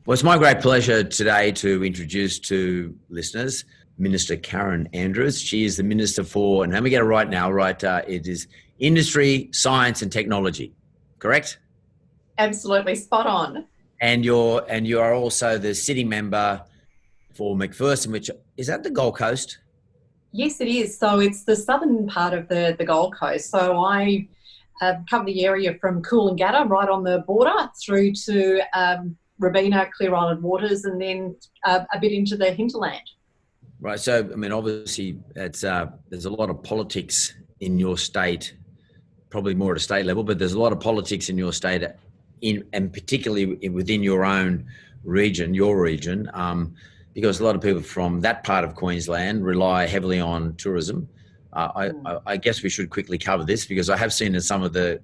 Well, it's my great pleasure today to introduce to listeners Minister Karen Andrews. She is the Minister for, and let me get it right now, it is Industry, Science and Technology, correct? Absolutely, spot on. And you are also the sitting member for McPherson, which is that the Gold Coast? Yes, it is. So it's the southern part of the Gold Coast. So I cover the area from Coolangatta, right on the border, through to Robina, Clear Island Waters, and then a bit into the hinterland. Right. So, I mean, obviously, there's a lot of politics in your state, probably more at a state level, but there's a lot of politics in your state, and particularly within your own region, because a lot of people from that part of Queensland rely heavily on tourism. I guess we should quickly cover this because I have seen in some of the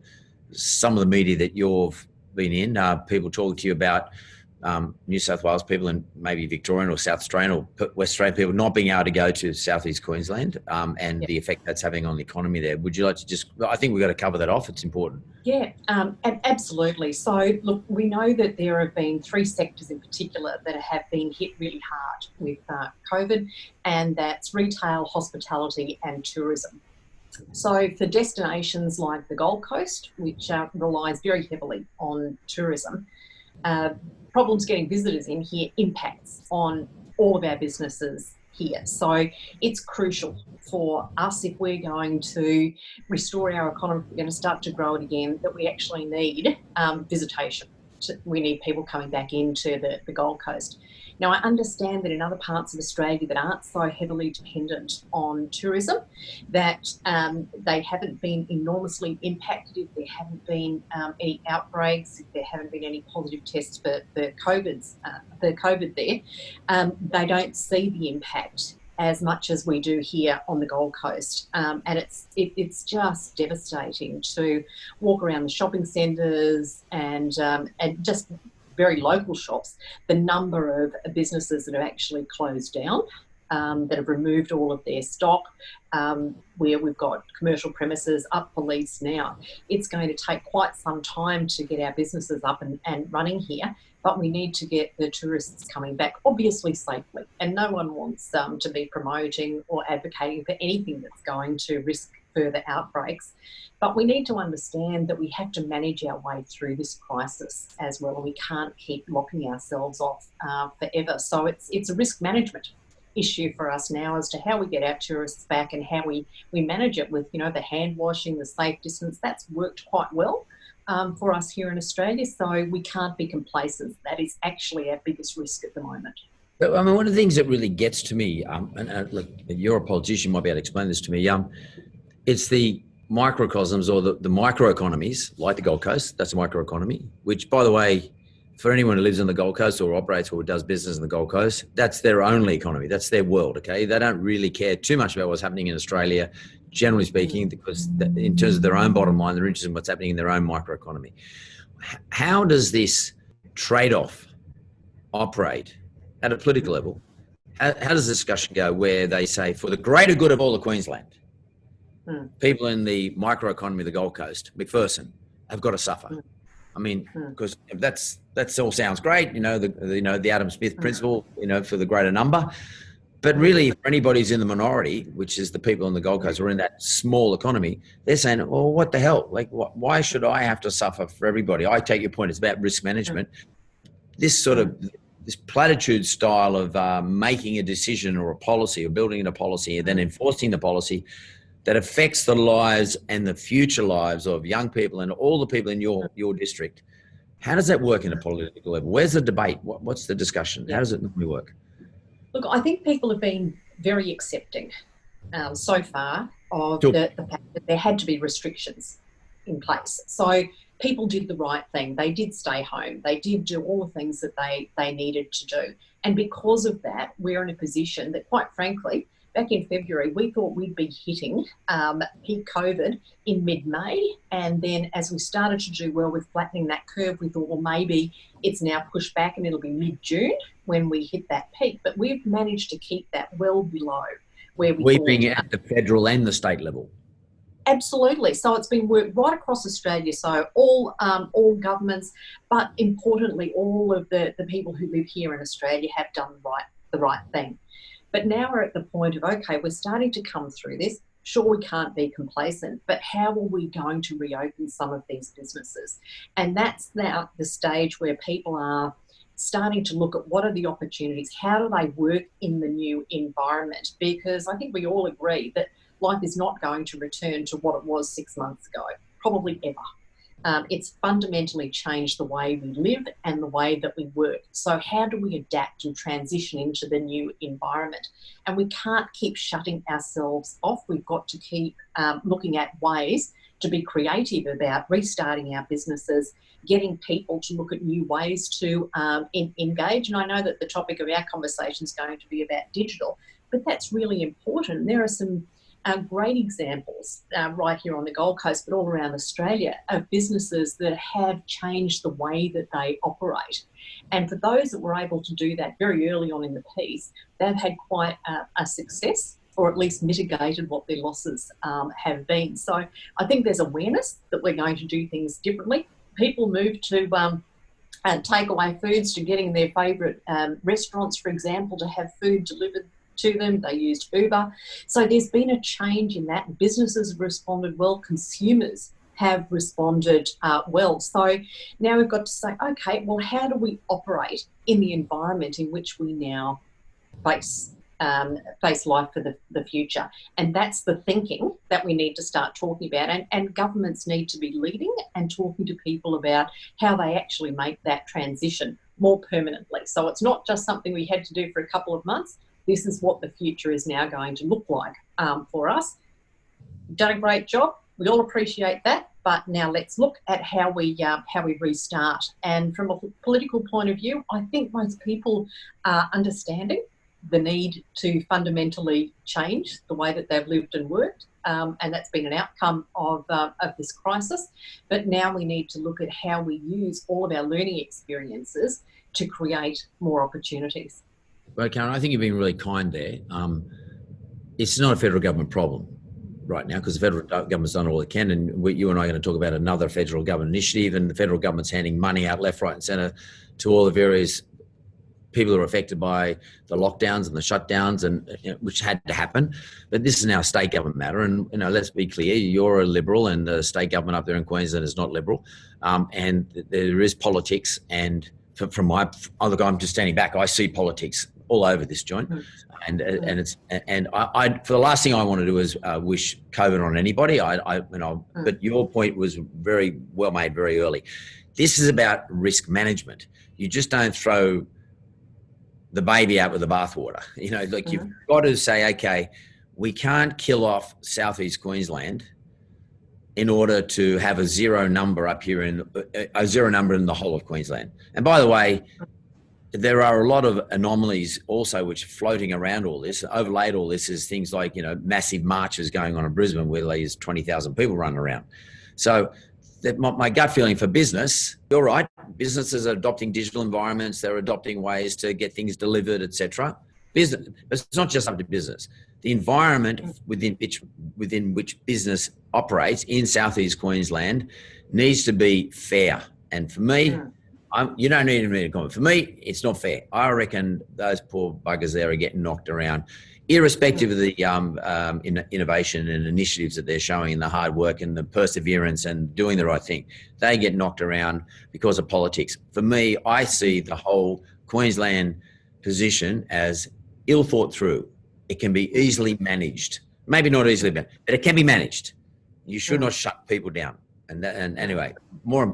media that you've been in, people talk to you about New South Wales people and maybe Victorian or South Australian or West Australian people not being able to go to Southeast Queensland and the effect that's having on the economy there. Would you like to I think we've got to cover that off. It's important. Yeah, absolutely. So, look, we know that there have been three sectors in particular that have been hit really hard with COVID, and that's retail, hospitality and tourism. So for destinations like the Gold Coast, which relies very heavily on tourism, problems getting visitors in here impacts on all of our businesses here. So it's crucial for us, if we're going to restore our economy, if we're going to start to grow it again, that we actually need visitation. We need people coming back into the Gold Coast. Now, I understand that in other parts of Australia that aren't so heavily dependent on tourism, that they haven't been enormously impacted if there haven't been any outbreaks, if there haven't been any positive tests for COVID there. They don't see the impact as much as we do here on the Gold Coast. And it's just devastating to walk around the shopping centres and just very local shops, the number of businesses that have actually closed down, that have removed all of their stock, where we've got commercial premises up for lease now. It's going to take quite some time to get our businesses up and running here, but we need to get the tourists coming back, obviously safely. And no one wants to be promoting or advocating for anything that's going to risk further outbreaks. But we need to understand that we have to manage our way through this crisis as well. We can't keep locking ourselves off forever. So it's a risk management issue for us now as to how we get our tourists back and how we manage it with, the hand washing, the safe distance. That's worked quite well for us here in Australia. So we can't be complacent. That is actually our biggest risk at the moment. I mean, one of the things that really gets to me, look, you're a politician, you might be able to explain this to me. It's the microcosms or the microeconomies, like the Gold Coast. That's a microeconomy, which, by the way, for anyone who lives on the Gold Coast or operates or does business in the Gold Coast, that's their only economy. That's their world, okay? They don't really care too much about what's happening in Australia, generally speaking, because in terms of their own bottom line, they're interested in what's happening in their own microeconomy. How does this trade-off operate at a political level? How does the discussion go where they say, for the greater good of all of Queensland, people in the microeconomy of the Gold Coast, McPherson, have got to suffer? I mean, because that all sounds great, the Adam Smith principle, for the greater number. But really, for anybody who's in the minority, which is the people on the Gold Coast or in that small economy, they're saying, well, what the hell? Like, why should I have to suffer for everybody? I take your point. It's about risk management. This platitude style of making a decision or a policy or building a policy and then enforcing the policy that affects the lives and the future lives of young people and all the people in your district. How does that work in a political level? Where's the debate? What's the discussion? How does it normally work? Look, I think people have been very accepting so far of the fact that there had to be restrictions in place. So people did the right thing. They did stay home. They did do all the things that they needed to do. And because of that, we're in a position that, quite frankly, back in February, we thought we'd be hitting peak COVID in mid-May. And then as we started to do well with flattening that curve, we thought, well, maybe it's now pushed back and it'll be mid-June when we hit that peak. But we've managed to keep that well below where we being at the federal and the state level. Absolutely. So it's been worked right across Australia. So all governments, but importantly, all of the people who live here in Australia have done the right thing. But now we're at the point of, okay, we're starting to come through this. Sure, we can't be complacent, but how are we going to reopen some of these businesses? And that's now the stage where people are starting to look at what are the opportunities, how do they work in the new environment? Because I think we all agree that life is not going to return to what it was 6 months ago, probably ever. It's fundamentally changed the way we live and the way that we work. So how do we adapt and transition into the new environment? And we can't keep shutting ourselves off. We've got to keep looking at ways to be creative about restarting our businesses, getting people to look at new ways to engage. And I know that the topic of our conversation is going to be about digital, but that's really important. There are some great examples right here on the Gold Coast, but all around Australia, of businesses that have changed the way that they operate. And for those that were able to do that very early on in the piece, they've had quite a success, or at least mitigated what their losses have been. So I think there's awareness that we're going to do things differently. People move to takeaway foods, to getting their favourite restaurants, for example, to have food delivered to them. They used Uber. So there's been a change in that. Businesses have responded well. Consumers have responded well. So now we've got to say, okay, well, how do we operate in the environment in which we now face life for the future? And that's the thinking that we need to start talking about. And governments need to be leading and talking to people about how they actually make that transition more permanently. So it's not just something we had to do for a couple of months. This is what the future is now going to look like for us. You've done a great job. We all appreciate that. But now let's look at how we restart. And from a political point of view, I think most people are understanding the need to fundamentally change the way that they've lived and worked. And that's been an outcome of this crisis. But now we need to look at how we use all of our learning experiences to create more opportunities. Well, Karen, I think you've been really kind there. It's not a federal government problem right now, because the federal government's done all it can, and you and I are going to talk about another federal government initiative, and the federal government's handing money out left, right and centre to all the various people who are affected by the lockdowns and the shutdowns, and which had to happen. But this is now a state government matter, and let's be clear: you're a Liberal, and the state government up there in Queensland is not Liberal, and there is politics. And from my look, I'm just standing back. I see politics all over this joint, and I for the last thing I want to do is wish COVID on anybody. But your point was very well made very early. This is about risk management. You just don't throw the baby out with the bathwater. You've got to say, okay, we can't kill off Southeast Queensland in order to have a zero number up here in the whole of Queensland. And by the way, there are a lot of anomalies also which are floating around all this. Overlaid all this is things like, massive marches going on in Brisbane where there's 20,000 people running around. So my gut feeling for business, you're right, businesses are adopting digital environments, they're adopting ways to get things delivered, etc. Business, but it's not just up to business. The environment within which business operates in Southeast Queensland needs to be fair. And for me, you don't need me to comment. For me, it's not fair. I reckon those poor buggers there are getting knocked around, irrespective of the innovation and initiatives that they're showing and the hard work and the perseverance and doing the right thing. They get knocked around because of politics. For me, I see the whole Queensland position as ill thought through. It can be easily managed. Maybe not easily managed, but it can be managed. You should not shut people down. And anyway,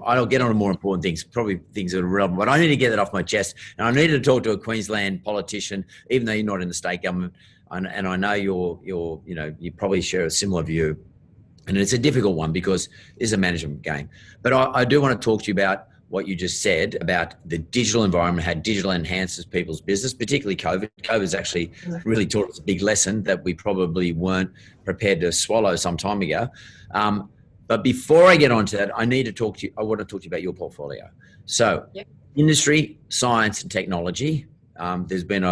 I'll get on to more important things, probably things that are relevant, but I need to get that off my chest. And I need to talk to a Queensland politician, even though you're not in the state government. And I know you probably share a similar view. And it's a difficult one because it's a management game. But I do want to talk to you about what you just said about the digital environment, how digital enhances people's business, particularly COVID. COVID's actually really taught us a big lesson that we probably weren't prepared to swallow some time ago. But before I get on to that, I want to talk to you about your portfolio. So industry, science and technology, there's been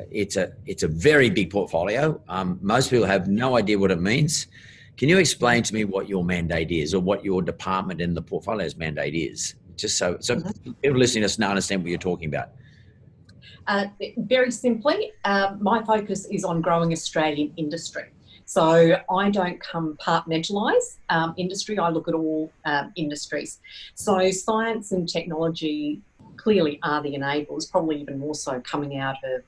it's a very big portfolio. Most people have no idea what it means. Can you explain to me what your mandate is, or what your department in the portfolio's mandate is? Just so people listening to us now understand what you're talking about. Very simply, my focus is on growing Australian industry. So I don't compartmentalise industry, I look at all industries. So science and technology clearly are the enablers, probably even more so coming out of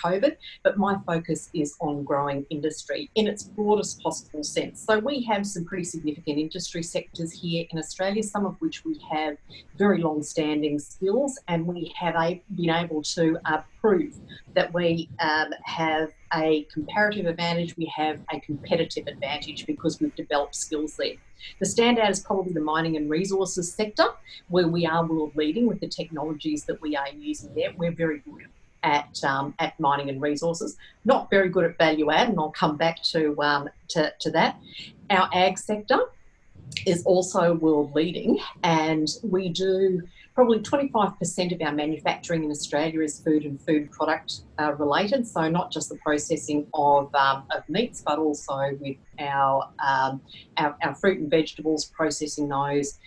COVID, but my focus is on growing industry in its broadest possible sense. So we have some pretty significant industry sectors here in Australia, some of which we have very long-standing skills, and we have been able to prove that we have a comparative advantage, we have a competitive advantage because we've developed skills there. The standout is probably the mining and resources sector, where we are world leading with the technologies that we are using there. We're very good at mining and resources, not very good at value add, and I'll come back to that. Our ag sector is also world leading, and we do probably 25% of our manufacturing in Australia is food and food product related, so not just the processing of meats, but also with our fruit and vegetables, processing those.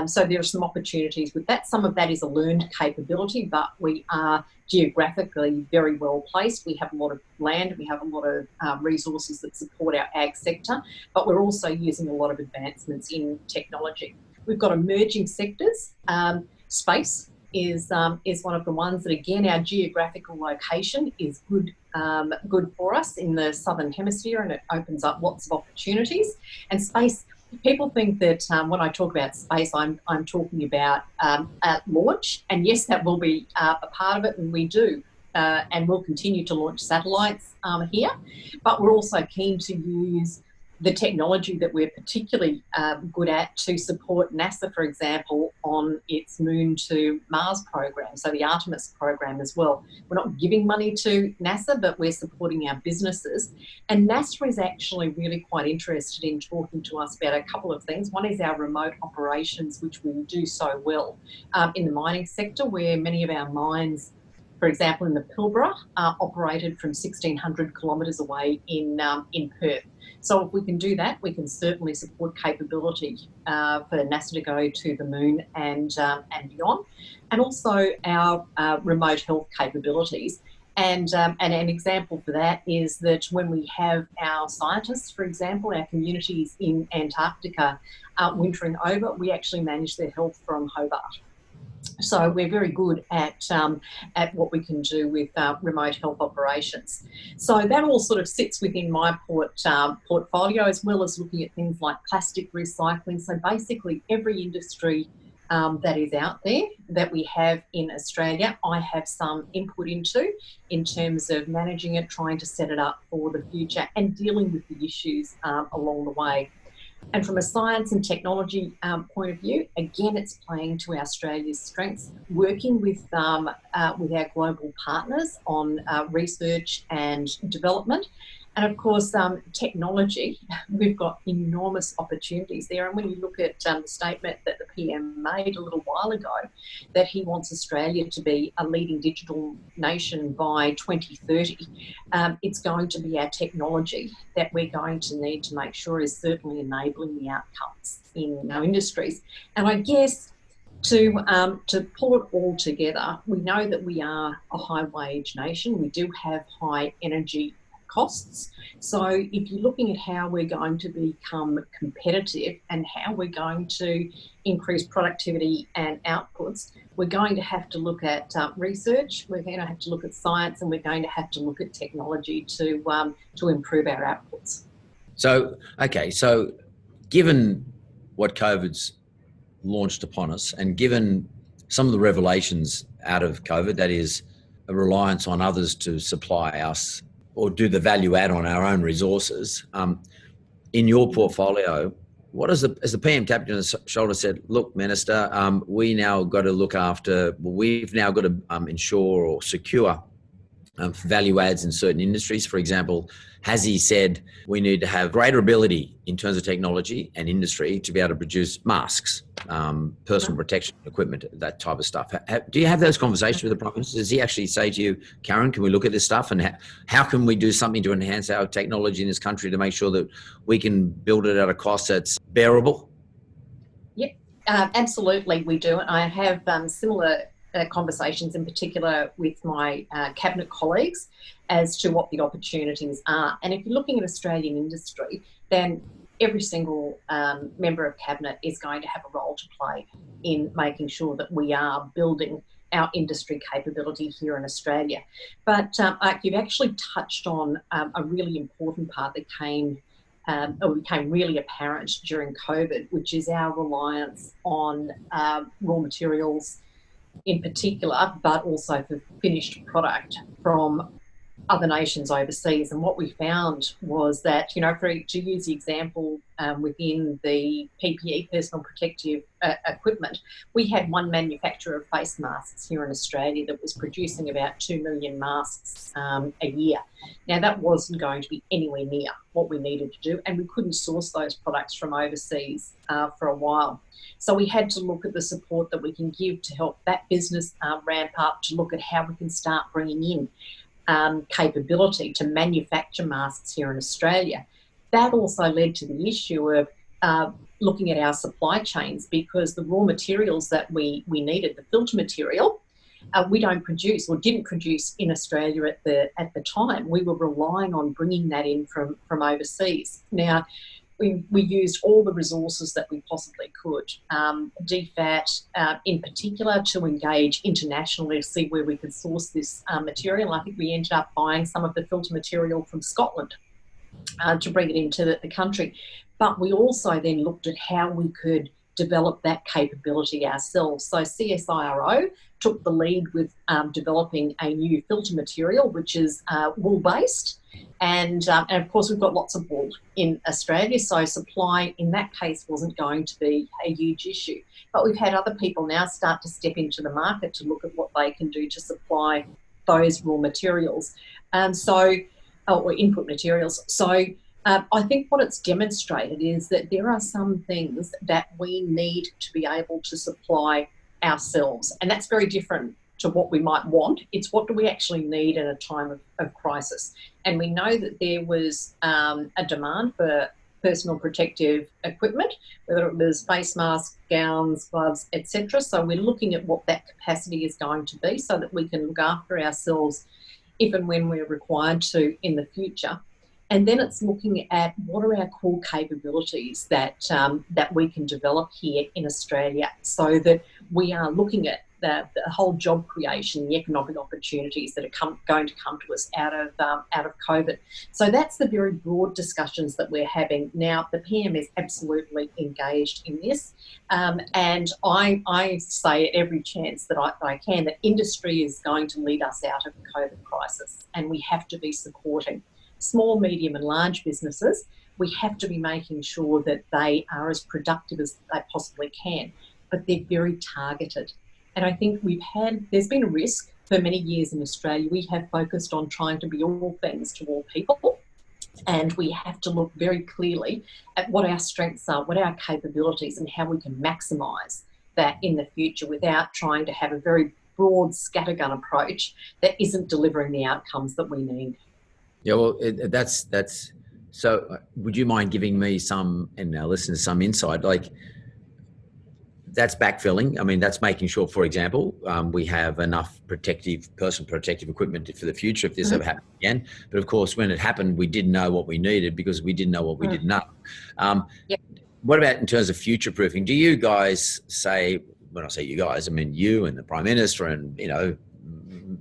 So there are some opportunities with that. Some of that is a learned capability, but we are geographically very well placed. We have a lot of land, we have a lot of resources that support our ag sector, but we're also using a lot of advancements in technology. We've got emerging sectors. Space is one of the ones that, again, our geographical location is good for us in the Southern Hemisphere, and it opens up lots of opportunities. And space, people think that when I talk about space, I'm talking about launch, and yes, that will be a part of it, and we do. And we'll continue to launch satellites here, but we're also keen to use the technology that we're particularly good at to support NASA, for example, on its Moon to Mars program, so the Artemis program as well. We're not giving money to NASA, but we're supporting our businesses. And NASA is actually really quite interested in talking to us about a couple of things. One is our remote operations, which we do so well in the mining sector, where many of our mines, for example, in the Pilbara, are operated from 1,600 kilometres away in Perth. So if we can do that, we can certainly support capability for NASA to go to the moon and beyond, and also our remote health capabilities. And an example for that is that when we have our scientists, for example, our communities in Antarctica wintering over, we actually manage their health from Hobart. So we're very good at what we can do with remote health operations. So that all sort of sits within my portfolio, as well as looking at things like plastic recycling. So basically every industry that is out there that we have in Australia, I have some input into in terms of managing it, trying to set it up for the future, and dealing with the issues along the way. And from a science and technology point of view, again, it's playing to Australia's strengths, working with our global partners on research and development. And of course, technology, we've got enormous opportunities there. And when you look at the statement that the PM made a little while ago, that he wants Australia to be a leading digital nation by 2030, it's going to be our technology that we're going to need to make sure is certainly enabling the outcomes in our industries. And I guess to pull it all together, we know that we are a high wage nation. We do have high energy costs. So if you're looking at how we're going to become competitive and how we're going to increase productivity and outputs, we're going to have to look at research, we're going to have to look at science, and we're going to have to look at technology to improve our outputs. So, okay, so given what COVID's launched upon us, and given some of the revelations out of COVID, that is a reliance on others to supply us or do the value add on our own resources, in your portfolio, what is as the PM tapped you on the shoulder said, look, Minister, we've now got to ensure or secure value adds in certain industries. For example, has he said we need to have greater ability in terms of technology and industry to be able to produce masks, personal protection equipment, that type of stuff? Do you have those conversations with the Prime Minister? Does he actually say to you, Karen, can we look at this stuff, and how can we do something to enhance our technology in this country to make sure that we can build it at a cost that's bearable? Yep, absolutely we do. And I have similar conversations in particular with my cabinet colleagues as to what the opportunities are. And if you're looking at Australian industry, then every single member of cabinet is going to have a role to play in making sure that we are building our industry capability here in Australia. But you've actually touched on a really important part that became really apparent during COVID, which is our reliance on raw materials in particular, but also for finished product from other nations overseas. And what we found was that, to use the example within the PPE, personal protective equipment, we had one manufacturer of face masks here in Australia that was producing about 2 million masks a year. Now, that wasn't going to be anywhere near what we needed to do, and we couldn't source those products from overseas for a while. So we had to look at the support that we can give to help that business ramp up, to look at how we can start bringing in capability to manufacture masks here in Australia. That also led to the issue of looking at our supply chains, because the raw materials that we needed, the filter material, we don't produce or didn't produce in Australia at the time. We were relying on bringing that in from overseas. Now, we used all the resources that we possibly could, DFAT in particular, to engage internationally to see where we could source this material. I think we ended up buying some of the filter material from Scotland to bring it into the country. But we also then looked at how we could develop that capability ourselves. So CSIRO took the lead with developing a new filter material, which is wool-based. And of course, we've got lots of wool in Australia, so supply in that case wasn't going to be a huge issue. But we've had other people now start to step into the market to look at what they can do to supply those raw materials, or input materials. So I think what it's demonstrated is that there are some things that we need to be able to supply ourselves, and that's very different to what we might want. It's what do we actually need in a time of crisis. And we know that there was a demand for personal protective equipment, whether it was face masks, gowns, gloves, etc. So we're looking at what that capacity is going to be so that we can look after ourselves if and when we're required to in the future. And then it's looking at what are our core capabilities that we can develop here in Australia, so that we are looking at the whole job creation, the economic opportunities that are going to come to us out of COVID. So that's the very broad discussions that we're having now. The PM is absolutely engaged in this, and I say at every chance that I can that industry is going to lead us out of the COVID crisis, and we have to be supporting small, medium and large businesses. We have to be making sure that they are as productive as they possibly can, but they're very targeted. And I think there's been a risk for many years in Australia. We have focused on trying to be all things to all people, and we have to look very clearly at what our strengths are, what our capabilities, and how we can maximise that in the future without trying to have a very broad scattergun approach that isn't delivering the outcomes that we need. Yeah, well, that's so. Would you mind giving me and our listeners some insight? Like, that's backfilling. I mean, that's making sure, for example, we have enough personal protective equipment for the future if this ever happens again. But of course, when it happened, we didn't know what we needed because we didn't know what we didn't know. Yep. What about in terms of future proofing? Do you guys say, when I say you guys, I mean you and the Prime Minister and,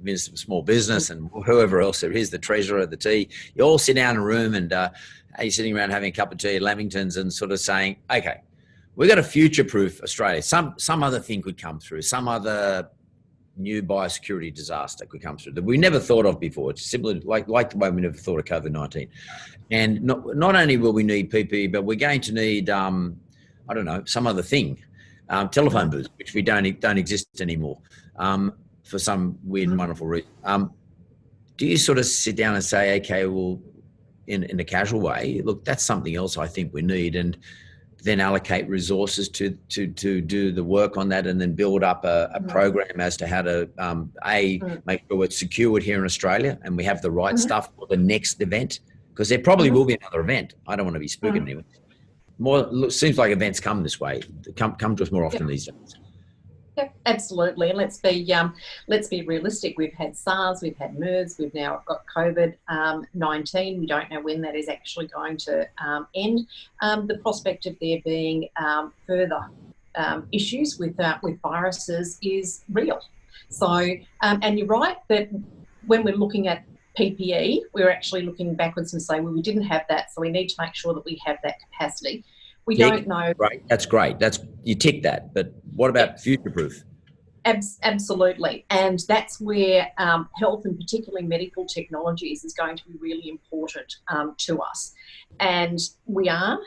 Minister of Small Business and whoever else there is, the Treasurer, the T, you all sit down in a room and you're sitting around having a cup of tea at Lamingtons and sort of saying, okay, we've got to future-proof Australia. Some other thing could come through, some other new biosecurity disaster could come through that we never thought of before. It's simply like the way we never thought of COVID-19. And not only will we need PPE, but we're going to need, some other thing, telephone booths, which we don't exist anymore for some weird and wonderful reason. do you sort of sit down and say, okay, well, in a casual way, look, that's something else I think we need, and then allocate resources to do the work on that, and then build up a program as to how to make sure it's secured here in Australia and we have the right stuff for the next event, because there probably will be another event. I don't want to be spooking anyone. Seems like events come this way, come to us more often these days. Yeah, absolutely. And let's be realistic. We've had SARS, we've had MERS, we've now got COVID-19. We don't know when that is actually going to end. The prospect of there being further issues with viruses is real. So, and you're right that when we're looking at PPE, we're actually looking backwards and saying, well, we didn't have that, so we need to make sure that we have that capacity. We don't know. Right, that's great. You tick that. But what about future-proof? Absolutely, and that's where health and particularly medical technologies is going to be really important to us. And we are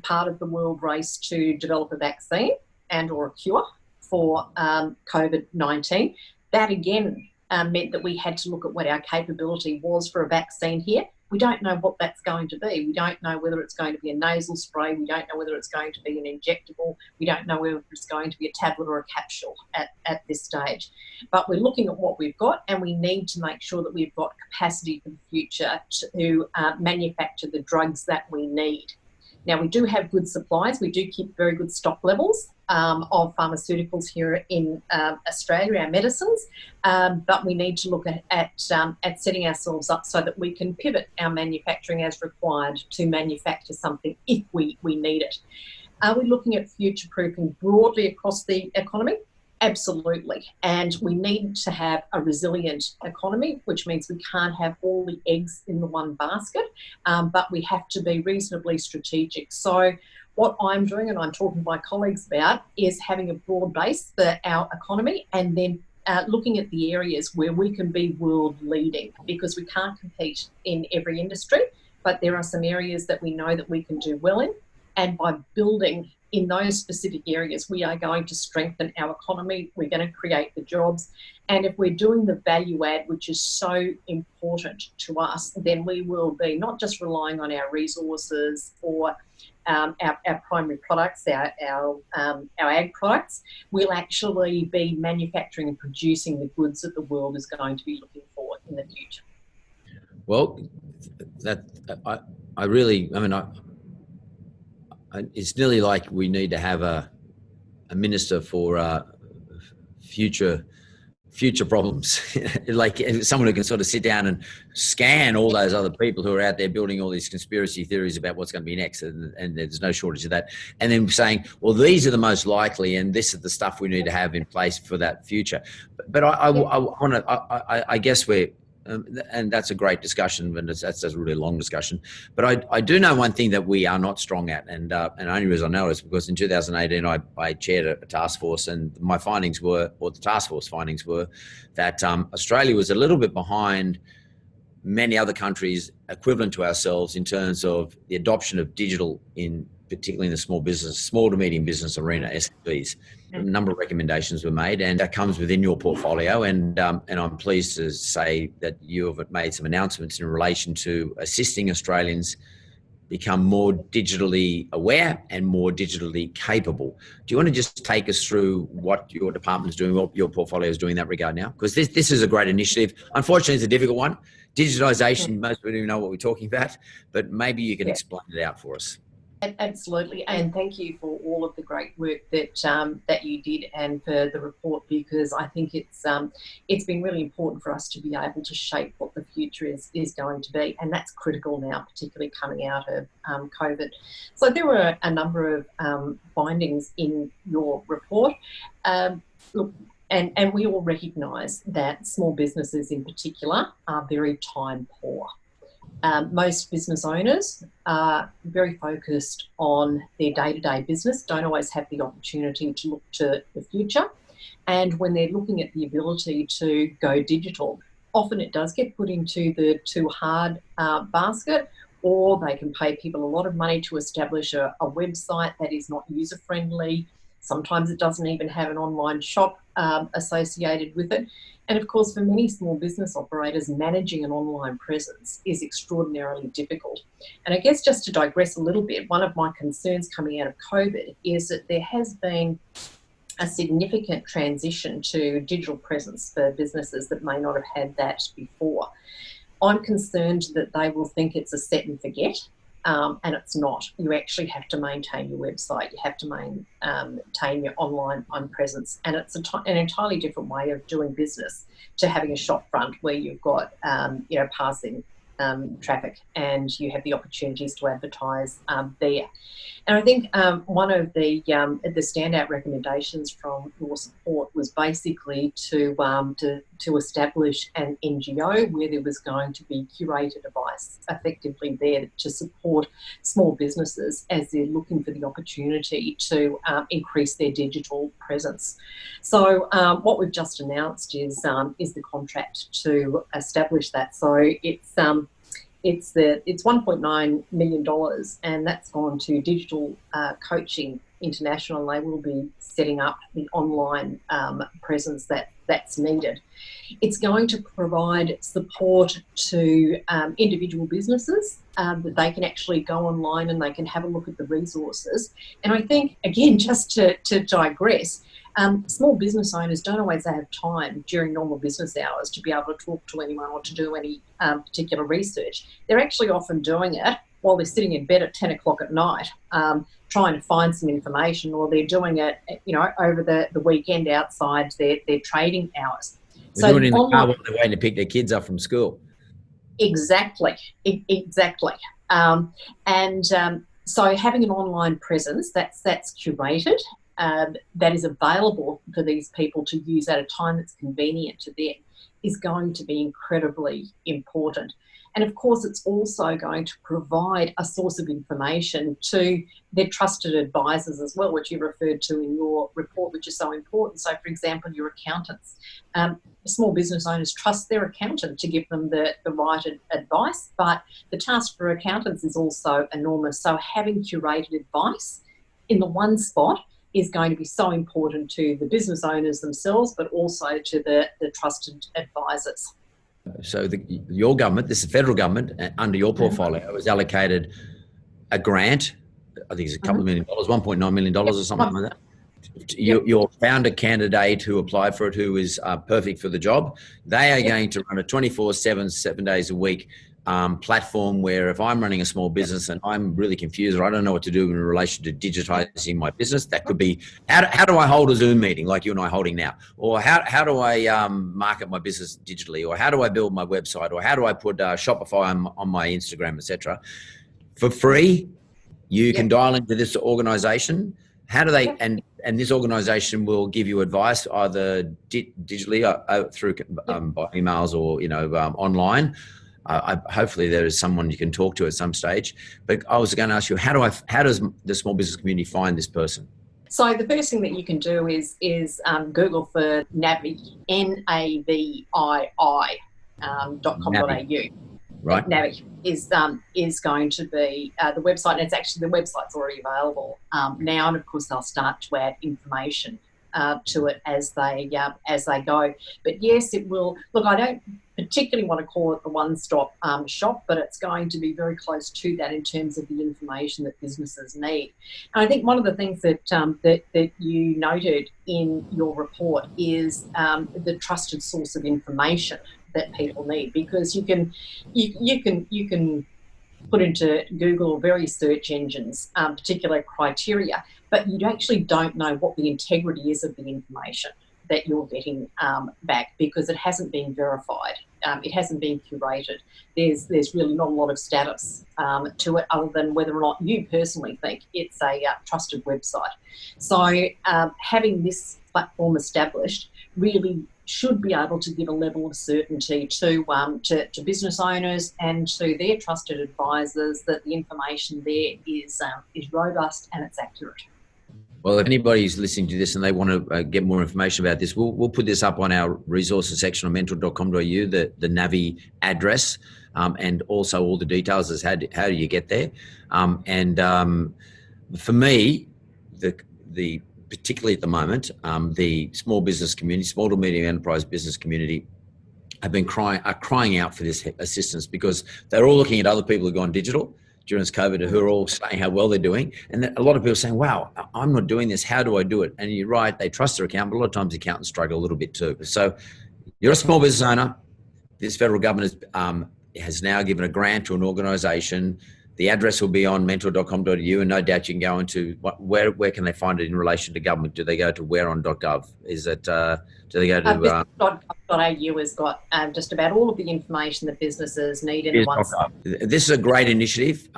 part of the world race to develop a vaccine and or a cure for COVID-19. That again meant that we had to look at what our capability was for a vaccine here. We don't know what that's going to be. We don't know whether it's going to be a nasal spray. We don't know whether it's going to be an injectable. We don't know whether it's going to be a tablet or a capsule at this stage. But we're looking at what we've got, and we need to make sure that we've got capacity for the future to manufacture the drugs that we need. Now, we do have good supplies. We do keep very good stock levels of pharmaceuticals here in Australia, our medicines, but we need to look at setting ourselves up so that we can pivot our manufacturing as required to manufacture something if we need it. Are we looking at future-proofing broadly across the economy? Absolutely. And we need to have a resilient economy, which means we can't have all the eggs in the one basket, but we have to be reasonably strategic. So what I'm doing, and I'm talking to my colleagues about, is having a broad base for our economy, and then looking at the areas where we can be world leading, because we can't compete in every industry, but there are some areas that we know that we can do well in. And by building in those specific areas, we are going to strengthen our economy. We're going to create the jobs. And if we're doing the value add, which is so important to us, then we will be not just relying on our resources or our primary products, our ag products. We'll actually be manufacturing and producing the goods that the world is going to be looking for in the future. Well, it's nearly like we need to have a minister for future problems, like someone who can sort of sit down and scan all those other people who are out there building all these conspiracy theories about what's going to be next, and there's no shortage of that, and then saying, well, these are the most likely, and this is the stuff we need to have in place for that future. But I guess we're and that's a great discussion, and that's a really long discussion. But I do know one thing that we are not strong at, and the only reason I know is because in 2018 I chaired a task force, and my findings were, or the task force findings were, that Australia was a little bit behind many other countries equivalent to ourselves in terms of the adoption of digital, particularly in the small to medium business arena, SMBs. A number of recommendations were made, and that comes within your portfolio. And I'm pleased to say that you have made some announcements in relation to assisting Australians become more digitally aware and more digitally capable. Do you want to just take us through what your department is doing, what your portfolio is doing in that regard now? Because this is a great initiative. Unfortunately, it's a difficult one. Digitisation, most people don't even know what we're talking about, but maybe you can explain it out for us. Absolutely, and thank you for all of the great work that you did, and for the report, because I think it's been really important for us to be able to shape what the future is going to be, and that's critical now, particularly coming out of COVID. So there were a number of findings in your report. Look, and we all recognise that small businesses in particular are very time poor. Most business owners are very focused on their day-to-day business, don't always have the opportunity to look to the future. And when they're looking at the ability to go digital, often it does get put into the too hard basket, or they can pay people a lot of money to establish a website that is not user-friendly. Sometimes it doesn't even have an online shop associated with it. And of course, for many small business operators, managing an online presence is extraordinarily difficult. And I guess just to digress a little bit, one of my concerns coming out of COVID is that there has been a significant transition to digital presence for businesses that may not have had that before. I'm concerned that they will think it's a set and forget, and it's not. You actually have to maintain your website. You have to maintain your online presence, and it's an entirely different way of doing business to having a shop front where you've got passing traffic and you have the opportunities to advertise there. And I think one of the standout recommendations from your support was basically to establish an NGO where there was going to be curated advice effectively there to support small businesses as they're looking for the opportunity to increase their digital presence. So what we've just announced is the contract to establish that. So it's $1.9 million, and that's gone to Digital Coaching International. They will be setting up the online presence that's needed. It's going to provide support to individual businesses that they can actually go online and they can have a look at the resources. And I think, again, just to digress, small business owners don't always have time during normal business hours to be able to talk to anyone or to do any particular research. They're actually often doing it while they're sitting in bed at 10 o'clock at night, trying to find some information, or they're doing it, over the weekend outside their trading hours. They're doing it in the car while they're waiting to pick their kids up from school. Exactly. So having an online presence that's curated, that is available for these people to use at a time that's convenient to them, is going to be incredibly important. And of course, it's also going to provide a source of information to their trusted advisors as well, which you referred to in your report, which is so important. So, for example, your accountants. Small business owners trust their accountant to give them the right advice, but the task for accountants is also enormous. So having curated advice in the one spot is going to be so important to the business owners themselves, but also to the trusted advisors. So your government, this is the federal government, under your portfolio, has allocated a grant, I think it's a couple of $1 million, $1.9 million or something like that. Your founder candidate who applied for it, who is perfect for the job, they are going to run a 24/7, 7 days a week platform where if I'm running a small business and I'm really confused or I don't know what to do in relation to digitizing my business, that could be how do I hold a Zoom meeting like you and I are holding now, or how do I market my business digitally, or how do I build my website, or how do I put Shopify on my Instagram, etc. For free. You can dial into this organization. How do they, and this organization will give you advice either digitally through by emails or online. Hopefully there is someone you can talk to at some stage. But I was going to ask you, how does the small business community find this person? So the first thing that you can do is Google for Navi, NAVII.com.au. Right. Navi is going to be the website, and the website's already available now, and of course they'll start to add information to it as they go. But yes, it will. Look, I don't particularly want to call it the one-stop shop, but it's going to be very close to that in terms of the information that businesses need. And I think one of the things that you noted in your report is the trusted source of information that people need, because you can put into Google or various search engines particular criteria, but you actually don't know what the integrity is of the information that you're getting back, because it hasn't been verified. It hasn't been curated. There's really not a lot of status to it, other than whether or not you personally think it's a trusted website. So having this platform established really should be able to give a level of certainty to business owners and to their trusted advisors that the information there is robust and it's accurate. Well, if anybody's listening to this and they want to get more information about this, we'll put this up on our resources section on mentor.com.au, the Navi address, and also all the details as how do you get there. For me, the particularly at the moment, the small business community, small to medium enterprise business community, are crying out for this assistance, because they're all looking at other people who've gone digital during this COVID, who are all saying how well they're doing. And a lot of people are saying, wow, I'm not doing this. How do I do it? And you're right, they trust their accountant, but a lot of times accountants struggle a little bit too. So you're a small business owner. This federal government has now given a grant to an organisation. The address will be on mentor.com.au, and no doubt you can go into where can they find it in relation to government? Do they go to whereon.gov? Is it, do they go to... .gov.au has got just about all of the information that businesses need in one site. This is a great initiative.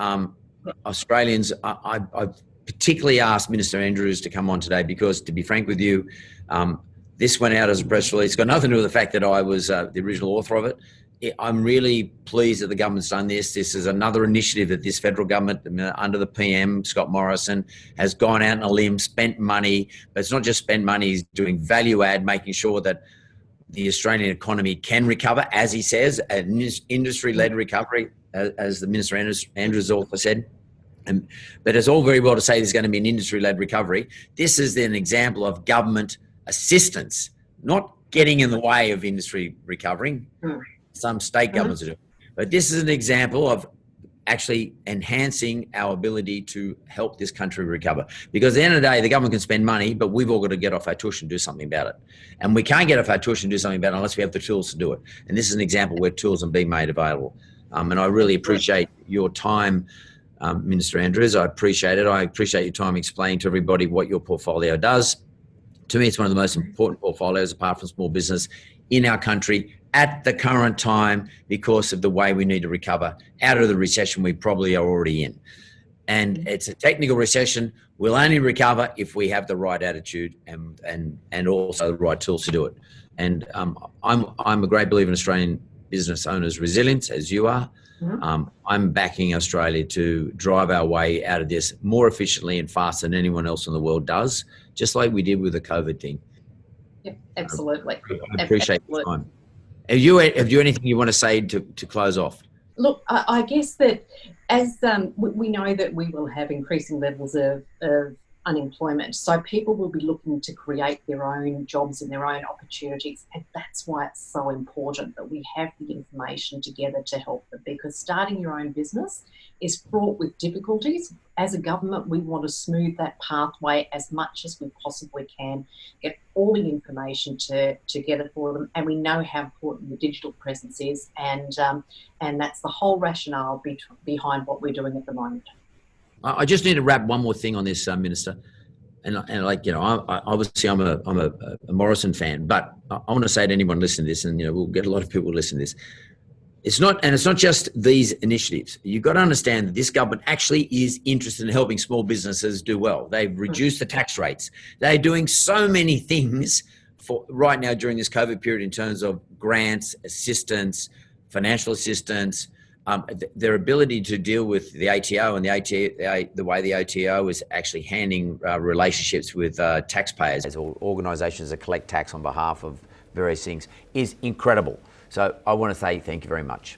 Australians, I particularly asked Minister Andrews to come on today because, to be frank with you, this went out as a press release. It's got nothing to do with the fact that I was the original author of it. I'm really pleased that the government's done this. This is another initiative that this federal government, under the PM, Scott Morrison, has gone out on a limb, spent money. But it's not just spend money, he's doing value add, making sure that the Australian economy can recover, as he says, an industry-led recovery, as the Minister Andrews also said. But it's all very well to say there's going to be an industry-led recovery. This is an example of government assistance, not getting in the way of industry recovering. Some state governments are doing. But this is an example of actually enhancing our ability to help this country recover. Because at the end of the day, the government can spend money, but we've all got to get off our tush and do something about it. And we can't get off our tush and do something about it unless we have the tools to do it. And this is an example where tools are being made available. And I really appreciate your time, Minister Andrews. I appreciate it. I appreciate your time explaining to everybody what your portfolio does. To me, it's one of the most important portfolios, apart from small business, in our country at the current time, because of the way we need to recover out of the recession we probably are already in. And it's a technical recession. We'll only recover if we have the right attitude and also the right tools to do it. And I'm a great believer in Australian business owners' resilience, as you are. I'm backing Australia to drive our way out of this more efficiently and faster than anyone else in the world does, just like we did with the COVID thing. Yep, absolutely. I appreciate your time. Have you anything you want to say to close off? Look, I guess that as we know that we will have increasing levels of unemployment, so people will be looking to create their own jobs and their own opportunities, and that's why it's so important that we have the information together to help them, because starting your own business is fraught with difficulties. As a government, we want to smooth that pathway as much as we possibly can, get all the information to get it for them, and we know how important the digital presence is, and that's the whole rationale behind what we're doing at the moment. I just need to wrap one more thing on this, Minister. And like, you know, obviously I'm a Morrison fan, but I want to say to anyone listening to this, and, you know, we'll get a lot of people listening to this. It's not just these initiatives. You've got to understand that this government actually is interested in helping small businesses do well. They've reduced the tax rates. They're doing so many things for right now during this COVID period in terms of grants, assistance, financial assistance, their ability to deal with the ATO and the way the ATO is actually handling relationships with taxpayers or organisations that collect tax on behalf of various things is incredible. So I want to say thank you very much.